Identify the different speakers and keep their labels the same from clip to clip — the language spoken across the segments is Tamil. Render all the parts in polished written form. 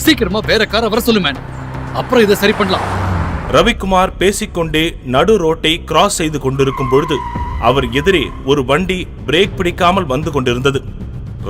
Speaker 1: சீக்கிரமா வேற காரை வர சொல்லு மேன். அப்புறம் இதை சரி பண்ணலாம்.
Speaker 2: ரவிக்குமார் பேசிக்கொண்டே நடு ரோட்டை கிராஸ் செய்து கொண்டிருக்கும் பொழுது அவர் எதிரே ஒரு வண்டி பிரேக் பிடிக்காமல் வந்து கொண்டிருந்தது.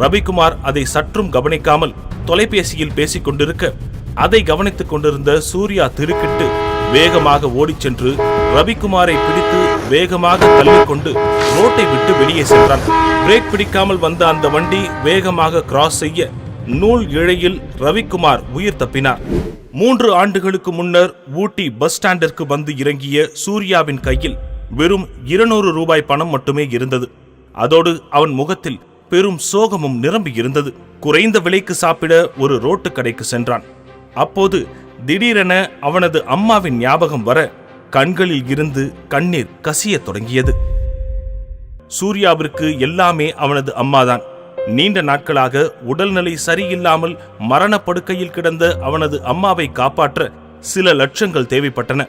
Speaker 2: ரவிக்குமார் அதை சற்றும் கவனிக்காமல் தொலைபேசியில் பேசிக் கொண்டிருக்க அதை கவனித்துக் கொண்டிருந்த சூர்யா திடுக்கிட்டு வேகமாக ஓடிச் சென்று ரவிக்குமாரை பிடித்து வேகமாக தள்ளிக்கொண்டு ரோட்டை விட்டு வெளியே சென்றான். பிரேக் பிடிக்காமல் வந்த அந்த வண்டி வேகமாக கிராஸ் செய்ய நூல் இழையில் ரவிக்குமார் உயிர் தப்பினார். 3 ஆண்டுகளுக்கு முன்னர் ஊட்டி பஸ் ஸ்டாண்டிற்கு வந்து இறங்கிய சூர்யாவின் கையில் வெறும் 200 ரூபாய் பணம் மட்டுமே இருந்தது. அதோடு அவன் முகத்தில் பெரும் சோகமும் நிரம்பி இருந்தது. குறைந்த விலைக்கு சாப்பிட ஒரு ரோட்டு கடைக்கு சென்றான். அப்போது திடீரென அவனது அம்மாவின் ஞாபகம் வர கண்களில் இருந்து கண்ணீர் கசிய தொடங்கியது. சூர்யாவிற்கு எல்லாமே அவனது அம்மாதான். நீண்ட நாட்களாக உடல்நிலை சரியில்லாமல் மரணப்படுக்கையில் கிடந்த அவனது அம்மாவை காப்பாற்ற சில லட்சங்கள் தேவைப்பட்டன.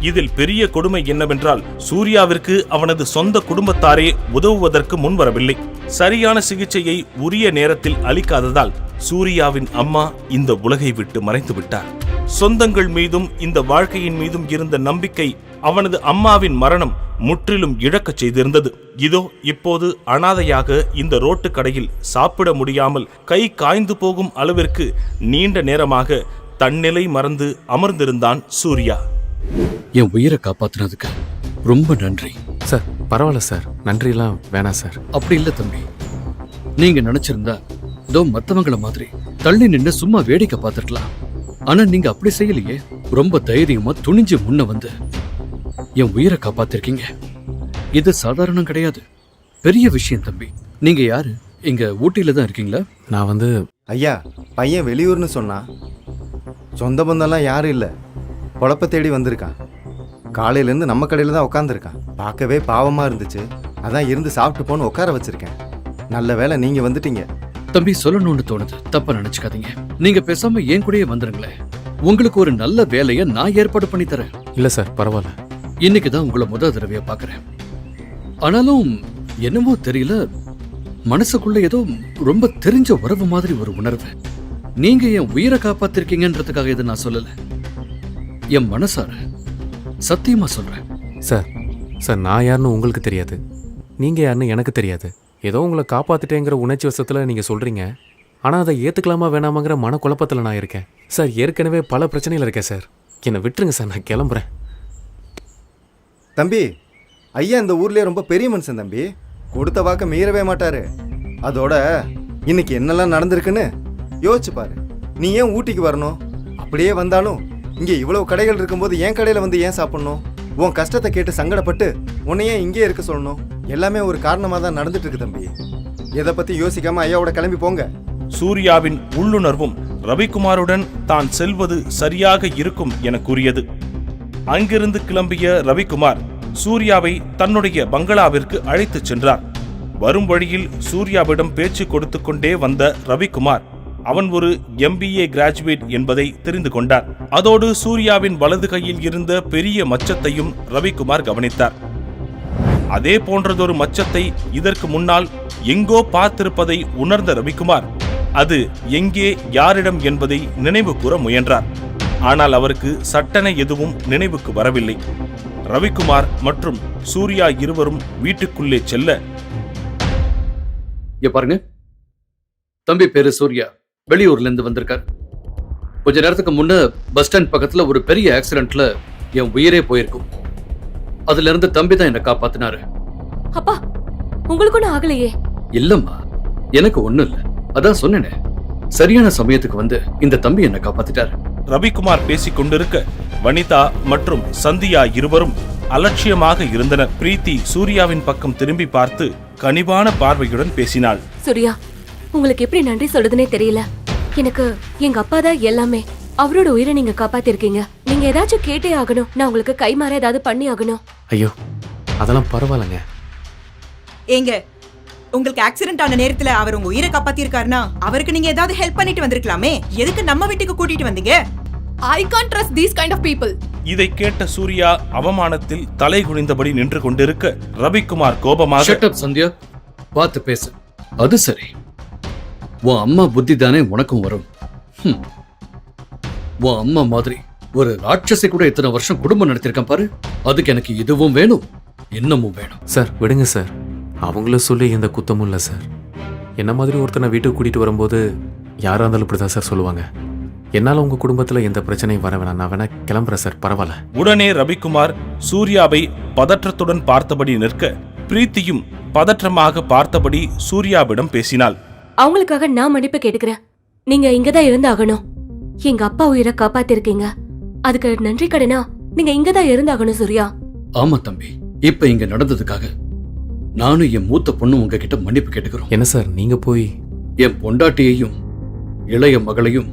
Speaker 2: இதில் பெரிய கொடுமை என்னவென்றால் சூர்யாவிற்கு அவனது சொந்த குடும்பத்தாரே உதவுவதற்கு முன்வரவில்லை. சரியான சிகிச்சையை உரிய நேரத்தில் அளிக்காததால் சூர்யாவின் அம்மா இந்த உலகை விட்டு மறைந்து விட்டார். சொந்தங்கள் மீதும் இந்த வாழ்க்கையின் மீதும் இருந்த நம்பிக்கை அவனது அம்மாவின் மரணம் முற்றிலும் இழக்கச் செய்திருந்தது. இதோ இப்போது அனாதையாக இந்த ரோட்டு கடையில் சாப்பிட முடியாமல் கை காய்ந்து போகும் அளவிற்கு நீண்ட நேரமாக தன்னிலை மறந்து அமர்ந்திருந்தான் சூர்யா.
Speaker 1: என் உயிரை காப்பாத்தினதுக்கு ரொம்ப நன்றி
Speaker 3: சார். பரவாயில்ல சார், நன்றிலாம் வேணாம் சார்.
Speaker 1: அப்படி இல்ல தம்பி, நீங்க நினைச்சிருந்தா இதோ மத்தவங்கள மாதிரி தள்ளி நின்று சும்மா வேடிக்கை பார்த்துருக்கலாம். ஆனா நீங்க அப்படி செய்யலையே. ரொம்ப தைரியமா துணிஞ்சு முன்ன வந்து என் உயிரை காப்பாத்திருக்கீங்க. இது சாதாரணம் கிடையாது, பெரிய விஷயம் தம்பி. நீங்க யாரு? இங்க ஊட்டியில தான் இருக்கீங்களா?
Speaker 3: நான் வந்து
Speaker 4: ஐயா, பையன் வெளியூர்னு சொன்னா. சொந்த பந்தம்லாம் யாரும் இல்லை, பொழப்ப தேடி வந்திருக்கான். காலையிலேருந்து நம்ம கடையில் தான் உட்காந்துருக்கான். பார்க்கவே பாவமாக இருந்துச்சு, அதான் இருந்து சாப்பிட்டு போன்னு உட்கார வச்சிருக்கேன். நல்ல வேளை நீங்கள் வந்துட்டீங்க.
Speaker 1: தம்பி, சொல்லணும்னு தோணுது, தப்பா நினைச்சுக்காதீங்க. நீங்க பேசாம என் கூடயே வந்துருங்களேன். உங்களுக்கு ஒரு நல்ல வேலையை நான் ஏற்பாடு பண்ணி தரேன்.
Speaker 3: இல்லை சார், பரவாயில்ல.
Speaker 1: இன்னைக்குதான் உங்களை முதல் தடவையா பாக்குறேன். ஆனாலும் என்னமோ தெரியல, மனசுக்குள்ள ஏதோ ரொம்ப தெரிஞ்ச உறவு மாதிரி ஒரு உணர்வு. நீங்க என் உயிரை காப்பாத்திருக்கீங்கன்றதுக்காக இதை நான் சொல்லல, என் மனசார சத்தியமா சொல்றேன்.
Speaker 3: சார் சார் நான் யாருன்னு உங்களுக்கு தெரியாது, நீங்கள் யாருன்னு எனக்கு தெரியாது. ஏதோ உங்களை காப்பாற்றிட்டேங்கிற உணர்ச்சி வசத்தில் நீங்கள் சொல்கிறீங்க. ஆனால் அதை ஏற்றுக்கலாமா வேணாமாங்கிற மனக்குழப்பத்தில் நான் இருக்கேன் சார். ஏற்கனவே பல பிரச்சனையில் இருக்கேன் சார். என்னை விட்டுருங்க சார், நான் கிளம்புறேன்.
Speaker 4: தம்பி, ஐயா இந்த ஊர்லேயே ரொம்ப பெரிய மனுஷன் தம்பி. கொடுத்த வாக்க மீறவே மாட்டாரு. அதோட இன்னைக்கு என்னெல்லாம் நடந்திருக்குன்னு யோசிச்சு பாரு. நீ ஏன் ஊட்டிக்கு வரணும்? அப்படியே வந்தாலும் இங்கே இவ்வளவு கடைகள் இருக்கும்போது என் கடையில் வந்து ஏன் சாப்பிடணும்? உன் கஷ்டத்தை கேட்டு சங்கடப்பட்டு உன்னையே இங்கே இருக்க சொல்லணும்? எல்லாமே ஒரு காரணமாக தான் நடந்துட்டு இருக்கு தம்பி. எதை பற்றி யோசிக்காம ஐயாவோட கிளம்பி போங்க.
Speaker 2: சூர்யாவின் உள்ளுணர்வும் ரவிக்குமாருடன் தான் செல்வது சரியாக இருக்கும் என கூறியது. அங்கிருந்து கிளம்பிய ரவிக்குமார் சூர்யாவை தன்னுடைய பங்களாவிற்கு அழைத்துச் சென்றார். வரும் வழியில் சூர்யாவிடம் பேச்சு கொடுத்து கொண்டே வந்த ரவிக்குமார் அவன் ஒரு MBA கிராஜுவேட் என்பதை தெரிந்து கொண்டார். அதோடு சூர்யாவின் வலது கையில் இருந்த பெரிய மச்சத்தையும் ரவிக்குமார் கவனித்தார். அதே போன்றதொரு மச்சத்தை இதற்கு முன்னால் எங்கோ பார்த்திருப்பதை உணர்ந்த ரவிக்குமார் அது எங்கே, யாரிடம் என்பதை நினைவு கூற முயன்றார். ஆனால் அவருக்கு சட்டென எதுவும் நினைவுக்கு வரவில்லை. ரவிக்குமார் மற்றும் சூர்யா இருவரும் வீட்டுக்குள்ளே செல்ல,
Speaker 1: பாருங்க, தம்பி பேரு சூர்யா, வெளியூர்ல இருந்து வந்திருக்கார். கொஞ்ச நேரத்துக்கு முன்ன பஸ் ஸ்டாண்ட் பக்கத்துல ஒரு பெரிய ஆக்சிடென்ட்ல என் உயிரே போயிருக்கும். அதுல இருந்து தம்பி தான் என்ன காப்பாத்தினாரு.
Speaker 5: அப்பா, உங்களுக்கு ஒண்ணும் ஆகலையே?
Speaker 1: இல்லம்மா, எனக்கு ஒண்ணும் இல்ல. அதான் சொன்னேனே, சரியான சமயத்துக்கு வந்து இந்த தம்பி என்ன காப்பாத்திட்டாரு.
Speaker 2: ரவிக்குமார் பேசிக் கொண்டிருக்க வனிதா மற்றும் சந்தியா இருவரும் அலட்சியமாக இருந்தனர். பிரீத்தி சூர்யாவின் பக்கம் திரும்பி பார்த்து கனிவான பார்வையுடன் பேசினாள்.
Speaker 5: சூர்யா, உங்களுக்கு எப்படி நன்றி சொல்றதுனே தெரியல. எனக்கு எங்க அப்பா தான் எல்லாமே. அவரோட உயிரை நீங்க காப்பாத்திருக்கீங்க. நீங்க ஏதாச்சும் கேட்டே ஆகணும். நான் உங்களுக்கு கைமாற ஏதாவது பண்ணி ஆகணும்.
Speaker 3: ஐயோ, அதெல்லாம் பரவாயில்லைங்க.
Speaker 6: ஏங்க, உங்களுக்கு ஆக்சிடென்ட் ஆன நேரத்துல அவர் உங்க உயிரை காப்பாத்திருக்காருன்னா அவருக்கு நீங்க ஏதாவது ஹெல்ப் பண்ணிட்டு வந்திருக்கலாமே. எதுக்கு நம்ம வீட்டுக்கு கூட்டிட்டு வந்தீங்க?
Speaker 7: I can't trust these kind of people.
Speaker 2: இதை கேட்ட சூர்யா அவமானத்தில் தலை குனிந்தபடி நின்று கொண்டிருக்க ரவிக்குமார் கோபமாக,
Speaker 1: ஷட் அப் சந்தியா, பார்த்து பேசு. அது சரி, உன் அம்மா புத்தி தானே உனக்கும் வரும். உன் அம்மா மாதிரி ஒரு ராட்சசி கூட இத்தனை வருஷம் குடும்பம் நடத்திருக்கேன் பாரு. அதுக்கு எனக்கு இதுவும் வேணும், இன்னமும் வேணும்.
Speaker 3: சார் விடுங்க சார், அவங்கள சொல்லி எந்த குத்தமும் இல்லை சார். என்ன மாதிரி ஒருத்தனை வீட்டுக்கு கூட்டிகிட்டு வரும்போது யாராக இருந்தாலும் இப்படி தான் சார் சொல்லுவாங்க. என்னால் உங்கள் குடும்பத்தில் எந்த பிரச்சனையும் வர வேணாம், நான் வேணா கிளம்புறேன் சார், பரவாயில்ல.
Speaker 2: உடனே ரவிக்குமார் சூர்யாவை பதற்றத்துடன் பார்த்தபடி நிற்க, பிரீத்தியும் பதற்றமாக பார்த்தபடி சூர்யாவிடம் பேசினாள்.
Speaker 5: அவங்களுக்காக நான் மன்னிப்பு கேட்டுக்கிறேன். நீங்க இங்கதான் இருந்தாகணும். எங்க அப்பா உயிரை காப்பாத்திருக்கீங்க, அதுக்கு நன்றி கடனா நீங்க இங்கதான் இருந்தாகணும் சூர்யா.
Speaker 1: ஆமா தம்பி, இப்ப இங்க நடந்ததுக்காக நானும் என் மூத்த பொண்ணு உங்ககிட்ட மன்னிப்பு கேட்டுக்கிறோம்.
Speaker 3: என்ன சார் நீங்கள் போய்
Speaker 1: என் பொண்டாட்டியையும் இளைய மகளையும்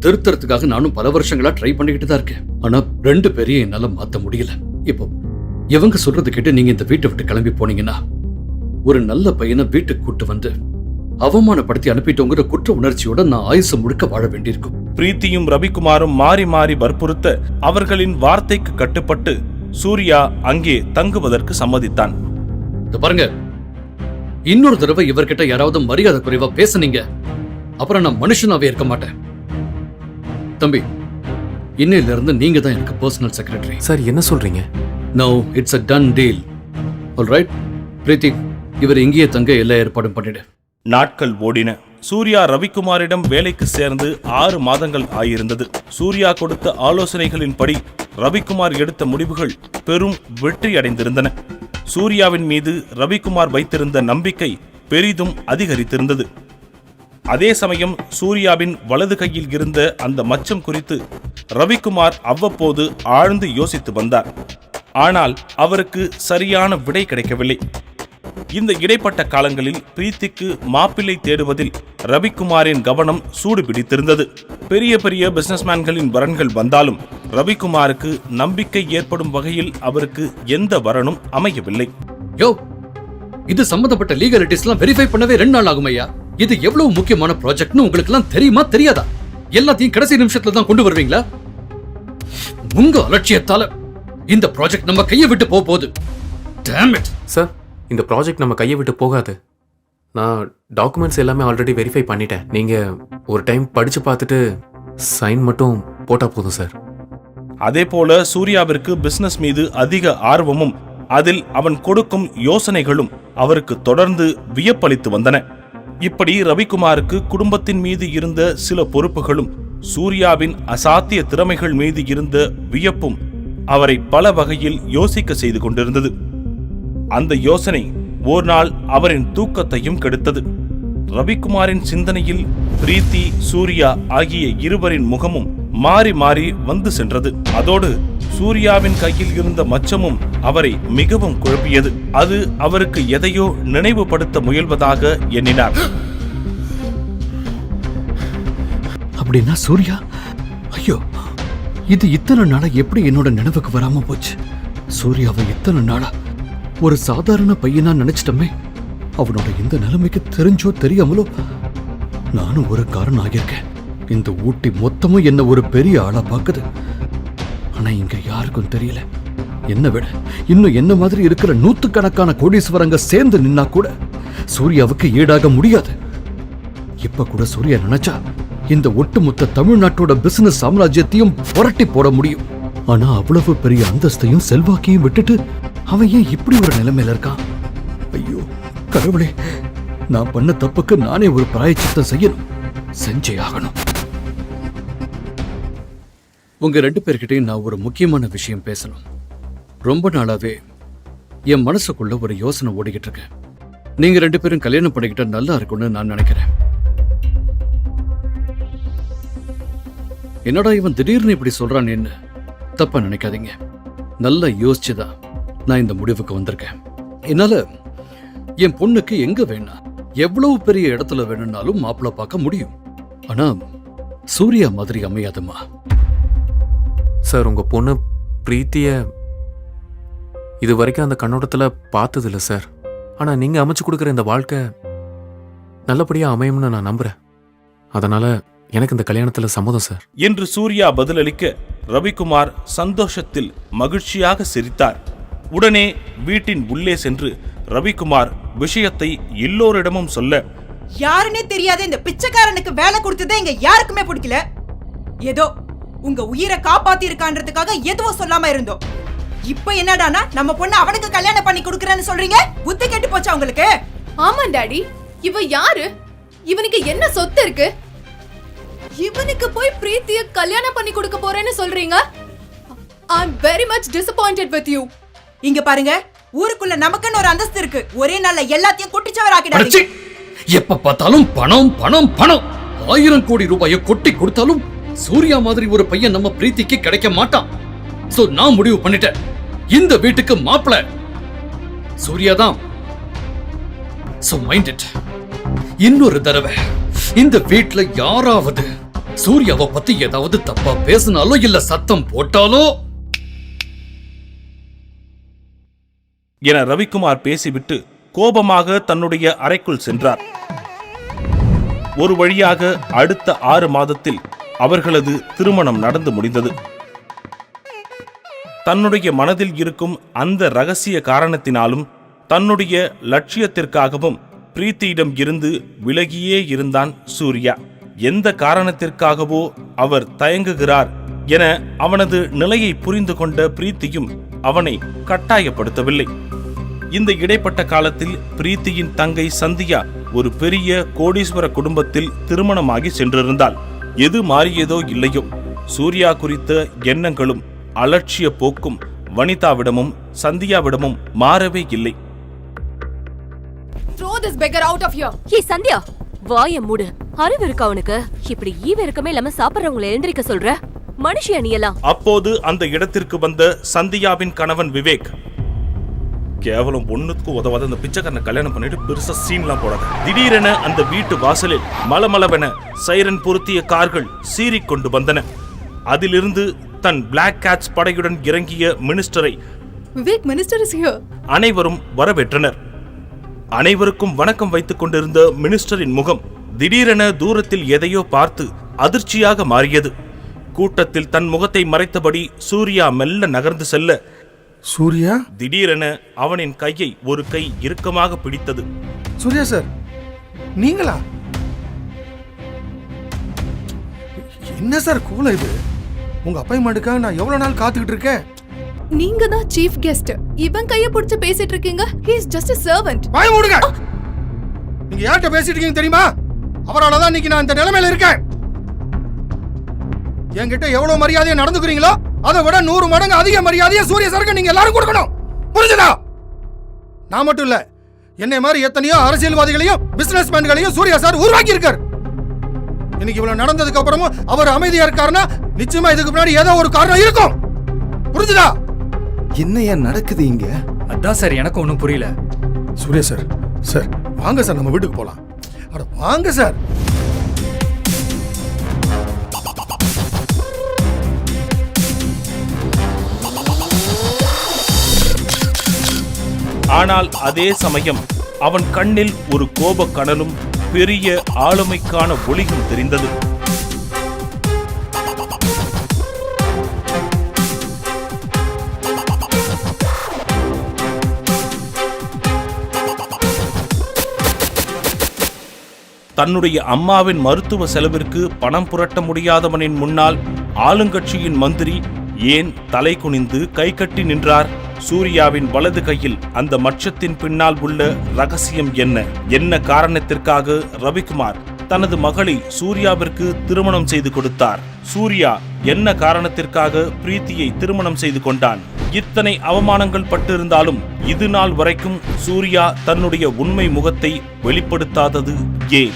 Speaker 1: திருத்தறதுக்காக நானும் பல வருஷங்களா ட்ரை பண்ணிக்கிட்டு தான் இருக்கேன். ஆனா 2 பேரையும் என்னால மாத்த முடியல. இப்போ இவங்க சொல்றது கேட்டு நீங்க இந்த வீட்டை விட்டு கிளம்பி போனீங்கன்னா ஒரு நல்ல பையனை வீட்டுக்கு கூட்டு வந்து அவமானப்படுத்தி அனுப்பிட்டோங்கிற குற்ற உணர்ச்சியோட நான் ஆயுசு முழுக்க வாழ வேண்டியிருக்கும்.
Speaker 2: பிரீத்தியும் ரவிக்குமாரும் மாறி மாறி வற்புறுத்த அவர்களின் வார்த்தைக்கு கட்டுப்பட்டு சூர்யா அங்கே தங்குவதற்கு சம்மதித்தான்.
Speaker 1: பாருங்க, இன்னொரு தடவை இவர்கிட்ட யாராவது மரியாதை குறைவா பேசுனீங்க அப்புறம் நான் மனுஷனாவே இருக்க மாட்டேன். தம்பி, இன்னையில இருந்து நீங்க தான் எனக்கு பர்சனல் செக்ரட்டரி.
Speaker 3: சார் என்ன சொல்கிறீங்க?
Speaker 1: No, it's a done deal. Alright Preethi, இவர் இங்கேயே தங்க எல்லா ஏற்பாடும் பண்ணிடு.
Speaker 2: நாட்கள் ஓடின. சூர்யா ரவிக்குமாரிடம் வேலைக்கு சேர்ந்து 6 மாதங்கள் ஆயிருந்தது. சூர்யா கொடுத்த ஆலோசனைகளின்படி ரவிக்குமார் எடுத்த முடிவுகள் பெரும் வெற்றி அடைந்திருந்தன. சூர்யாவின் மீது ரவிக்குமார் வைத்திருந்த நம்பிக்கை பெரிதும் அதிகரித்திருந்தது. அதே சமயம் சூர்யாவின் வலது கையில் இருந்த அந்த மச்சம் குறித்து ரவிக்குமார் அவ்வப்போது ஆழ்ந்து யோசித்து வந்தார். ஆனால் அவருக்கு சரியான விடை கிடைக்கவில்லை. இந்த இடைப்பட்ட காலங்களில் பிரீத்திக்கு மாப்பிள்ளை தேடுவதில் ரவிக்குமாரின் கவனம் சூடு பிடித்திருந்தது. பெரிய பெரிய பிசினஸ்மேன்களின் வரன்கள் வந்தாலும் ரவிக்குமாருக்கு நம்பிக்கை ஏற்படும் வகையில் அவருக்கு எந்த வரனும் அமையவில்லை.
Speaker 1: யோ, இது சம்பந்தப்பட்ட லீகலிட்டிஸ்லாம் வெரிஃபை பண்ணவே 2 நாள் ஆகும் ஐயா. இது எவ்வளவு முக்கியமான ப்ராஜெக்ட்னு உங்களுக்கு எல்லாம் தெரியுமா தெரியாதா? எல்லாத்தையும் கடைசி நிமிஷத்துல தான் கொண்டு வருவீங்களா? உங்க அலட்சியத்தால இந்த ப்ராஜெக்ட் நம்ம கையை விட்டு போகுது. Damn it.
Speaker 3: சார், இந்த ப்ராஜெக்ட் நம்ம கையை விட்டு போகாது. நான் டாக்குமெண்ட்ஸ் எல்லாமே ஆல்ரெடி வெரிஃபை பண்ணிட்டேன். நீங்கள் ஒரு டைம் படித்து பார்த்துட்டு சைன் மட்டும் போட்டால் போதும் சார்.
Speaker 2: அதே போல சூர்யாவிற்கு பிசினஸ் மீது அதிக ஆர்வமும் அதில் அவன் கொடுக்கும் யோசனைகளும் அவருக்கு தொடர்ந்து வியப்பளித்து வந்தன. இப்படி ரவிக்குமாருக்கு குடும்பத்தின் மீது இருந்த சில பொறுப்புகளும் சூர்யாவின் அசாத்திய திறமைகள் மீது இருந்த வியப்பும் அவரை பல வகையில் யோசிக்க செய்து கொண்டிருந்தது. அந்த யோசனை ஒரு நாள் அவரின் தூக்கத்தையும் கெடுத்தது. ரவிக்குமாரின் சிந்தனையில் பிரீத்தி, சூர்யா ஆகிய இருவரின் முகமும் மாறி மாறி வந்து சென்றது. அதோடு சூர்யாவின் கையில் இருந்த மச்சமும் அவரை மிகவும் குழப்பியது. அது அவருக்கு எதையோ நினைவுபடுத்த முயல்வதாக எண்ணினார்.
Speaker 1: அப்படின்னா சூர்யா, ஐயோ, இது இத்தனை நாளா எப்படி என்னோட நினைவுக்கு வராம போச்சு? சூர்யாவை இத்தனை நாளா ஒரு சாதாரண பையனா நினைச்சிட்டமே. அவனோட இந்த நிலைமைக்கு தெரிஞ்சோ தெரியாமலோ நானும் ஒரு காரணம் ஆகியிருக்கேன். இந்த ஊட்டி மொத்தமும் என்ன ஒரு பெரிய ஆளா பாக்குது. ஆனா இங்க யாருக்கும் தெரியல. என்ன விட இன்னும் என்ன மாதிரி இருக்கிற 100கணக்கான கோடீஸ்வரங்க சேர்ந்து நின்னா கூட சூர்யாவுக்கு ஈடாக முடியாது. இப்ப கூட சூர்யா நினைச்சா இந்த ஒட்டுமொத்த தமிழ்நாட்டோட பிசினஸ் சாம்ராஜ்யத்தையும் புரட்டி போட முடியும். ஆனா அவ்வளவு பெரிய அந்தஸ்தையும் செல்வாக்கையும் விட்டுட்டு அவன் ஏன் இப்படி ஒரு நிலைமையில இருக்கான்? ஐயோ கடவுளே, நான் பண்ண தப்புக்கு நானே ஒரு பிராயச்சித்தம் செய்யணும், செஞ்சே ஆகணும். உங்க 2 பேர்கிட்டையும் நான் ஒரு முக்கியமான விஷயம் பேசணும். ரொம்ப நாளாவே என் மனசுக்குள்ள ஒரு யோசனை ஓடிக்கிட்டு இருக்கு. நீங்க 2 பேரும் கல்யாணம் பண்ணிக்கிட்டா நல்லா இருக்கும்னு நான் நினைக்கிறேன். என்னடா இவன் திடீர்னு இப்படி சொல்றான்னு தப்பா நினைக்காதீங்க. நல்லா யோசிச்சுதான் நான் இந்த முடிவுக்கு வந்திருக்கேன். என்னால என் பொண்ணுக்கு எங்க வேணா எவ்வளவு பெரிய இடத்துல வேணும்னாலும் மாப்பிள்ளை பார்க்க முடியும். ஆனா சூர்யா மாதிரி அமையாதுமா.
Speaker 3: சார், உங்கள் பொண்ணு பிரீத்தியை இது வரைக்கும் அந்த கண்ணோட்டத்தில் பார்த்ததில்ல சார். ஆனால் நீங்கள் அமைச்சு கொடுக்குற இந்த வாழ்க்கை நல்லபடியாக அமையும்னு நான் நம்புகிறேன். அதனால் எனக்கு இந்த கல்யாணத்தில் சம்மதம் சார்
Speaker 2: என்று சூர்யா பதிலளிக்க ரவிக்குமார் சந்தோஷத்தில் மகிழ்ச்சியாக சிரித்தார். உடனே வீட்டின் உள்ளே சென்று ரவிக்குமார் விஷயத்தை எல்லோரிடமும் சொல்ல
Speaker 6: யாருன்னே தெரியாத இந்த பிச்சைக்காரனுக்கு வேலை கொடுத்ததே இங்க யாருக்குமே பிடிக்கல. ஏதோ உங்க உயிரை காப்பாத்தி இருக்கான்றதுக்காக எதுவும் சொல்லாம இருந்தோம். இப்ப என்னடானா நம்ம பொண்ணு அவனுக்கு கல்யாணம் பண்ணி கொடுக்கறேன்னு சொல்றீங்க. புத்தி கெட்டு போச்சா உங்களுக்கு?
Speaker 7: ஆமா டாடி, இவ யாரு? இவனுக்கு என்ன சொத்து இருக்கு? இவனுக்கு போய் பிரீத்திய கல்யாணம் பண்ணி கொடுக்க போறேன்னு சொல்றீங்க? I am very much disappointed with you.
Speaker 6: இங்க பாருங்க, ஊருக்குள்ள நமக்குன்னு ஒரு அந்தஸ்து இருக்கு. ஒரே நாள்ல எல்லாத்தையும் குட்டிச்சவராக்கிடாதீங்க.
Speaker 1: எப்ப பார்த்தாலும் பணம் பணம் பணம். 1000 கோடி ரூபாயை கொட்டி கொடுத்தாலும் சூர்யா மாதிரி ஒரு பையன் நம்ம பிரீத்திக்கு கிடைக்க மாட்டான். சோ நான் முடிவு பண்ணிட்டேன், இந்த வீட்டுக்கு மாப்பிள சூர்யா தான். So mind it. இன்னொரு தடவை இந்த வீட்ல யாராவது சூர்யாவை பத்தி ஏதாவது தப்பா பேசினாலோ இல்ல சத்தம் போட்டாலோ
Speaker 2: என ரவிக்குமார் பேசிவிட்டு கோபமாக தன்னுடைய அறைக்குள் சென்றார். ஒரு வழியாக அடுத்த 6 மாதத்தில் அவர்களது திருமணம் நடந்து முடிந்தது. தன்னுடைய மனதில் இருக்கும் அந்த ரகசிய காரணத்தினாலும் தன்னுடைய லட்சியத்திற்காகவும் பிரீத்தியிடம் இருந்து விலகியே இருந்தான் சூர்யா. எந்த காரணத்திற்காகவோ அவர் தயங்குகிறார் என அவனது நிலையை புரிந்து கொண்ட பிரீத்தியும் அவனை கட்டாயப்படுத்தவில்லை. இந்த இடைப்பட்ட காலத்தில் பிரீத்தியின் தங்கை சந்தியா ஒரு பெரிய கோடீஸ்வர குடும்பத்தில் திருமணமாகி சென்றிருந்தாள். எது மாறியதோ இல்லையோ, சூர்யா குறித்த எண்ணங்களும் அலட்சிய போக்கும் வனிதாவிடமும் சந்தியாவிடமும் மாறவே இல்லை.
Speaker 7: Throw this beggar out of here.
Speaker 5: ஏய் சந்தியா, வாய மூடு. அறிவு இருக்கா உனக்கு? இப்படி ஈவிரக்கமே இல்லாம சாப்பிடுறவங்களை எழுந்திருக்க சொல்ற மனுஷியா நீ எல்லாம்?
Speaker 2: அப்போது அந்த இடத்திற்கு வந்த சந்தியாவின் கணவன் விவேக், கேவலம் ஒண்ணுக்கு உதவாத அந்த பிச்சைக்காரனை கல்யாணம் பண்ணிட்டு பெருசா சீன்லாம் போடாத. திடீரென அந்த வீட்டு வாசலில் மலமளவென சைரன் பொருத்திய கார்கள் சீறிக்கொண்டு வந்தன. அதிலிருந்து தன் பிளாக் கேட்ஸ் படையுடன் இறங்கிய மினிஸ்டரை
Speaker 7: Vivek, minister is here.
Speaker 2: அனைவரும் வரவேற்றனர். அனைவருக்கும் வணக்கம் வைத்துக் கொண்டிருந்த மினிஸ்டரின் முகம் திடீரென தூரத்தில் எதையோ பார்த்து அதிர்ச்சியாக மாறியது. கூட்டத்தில் தன் முகத்தை மறைத்தபடி சூர்யா மெல்ல நகர்ந்து செல்ல,
Speaker 8: சூர்யா,
Speaker 2: திடீரென அவனின் கையை ஒரு கை இறுக்கமாக பிடித்தது.
Speaker 8: சூர்யா சார், நீங்களா? என்ன சார் கூலம் இது? உங்க அப்பாயின்மெண்ட்டுக்காக நான் எவ்வளவு நாள் காத்துக்கிட்டு இருக்கேன்.
Speaker 7: நீங்க தான் சீஃப் கெஸ்ட். இவன் கைய பிடிச்சு பேசிட்டு இருக்கீங்க. He is just a servant.
Speaker 8: வாய மூடுங்க. நீங்க யார்கிட்ட பேசிட்டு இருக்கீங்க தெரியுமா? அவரால தான் இன்னைக்கு நான் இந்த நிலைமையில இருக்கேன். என்கிட்ட எவ்வளவு மரியாதையா நடந்துக்கிறீங்களோ அதை விட 100 மடங்கு அதிக மரியாதையா சூர்யா சாருக்கு நீங்க எல்லாரும் கொடுக்கணும். புரிஞ்சுதா? நான் மட்டும் இல்ல, என்னை மாதிரி எத்தனையோ அரசியல்வாதிகளையும் பிசினஸ் மேன்களையும் சூர்யா சார் உருவாக்கி இருக்கார். இன்னைக்கு இவ்வளவு நடந்ததுக்கு அப்புறமும் அவர் அமைதியா இருக்காருன்னா நிச்சயமா இதுக்கு முன்னாடி ஏதோ ஒரு காரணம் இருக்கும். புரிஞ்சுதா?
Speaker 4: என்னையா நடக்குது இங்க?
Speaker 1: அதான் சார் எனக்கு ஒன்றும் புரியல.
Speaker 8: சூர்யா சார், சார் வாங்க சார், நம்ம வீட்டுக்கு போலாம். அட வாங்க சார்.
Speaker 2: ஆனால் அதே சமயம் அவன் கண்ணில் ஒரு கோபக் கனலும் பெரிய ஆளுமைக்கான ஒளியும் தெரிந்தது. தன்னுடைய அம்மாவின் மருத்துவ செலவிற்கு பணம் புரட்ட முடியாதவனின் முன்னால் ஆளுங்கட்சியின் மந்திரி ஏன் தலை குனிந்து கை கட்டி நின்றார்? சூர்யாவின் வலது கையில் அந்த மச்சத்தின் பின்னால் உள்ள ரகசியம் என்ன? என்ன காரணத்திற்காக ரவிக்குமார் தனது மகளை சூர்யாவிற்கு திருமணம் செய்து கொடுத்தார்? சூர்யா என்ன காரணத்திற்காக பிரீத்தியை திருமணம் செய்து கொண்டான்? இத்தனை அவமானங்கள் பட்டிருந்தாலும் இது நாள் வரைக்கும் சூர்யா தன்னுடைய உண்மை முகத்தை வெளிப்படுத்தாதது ஏன்?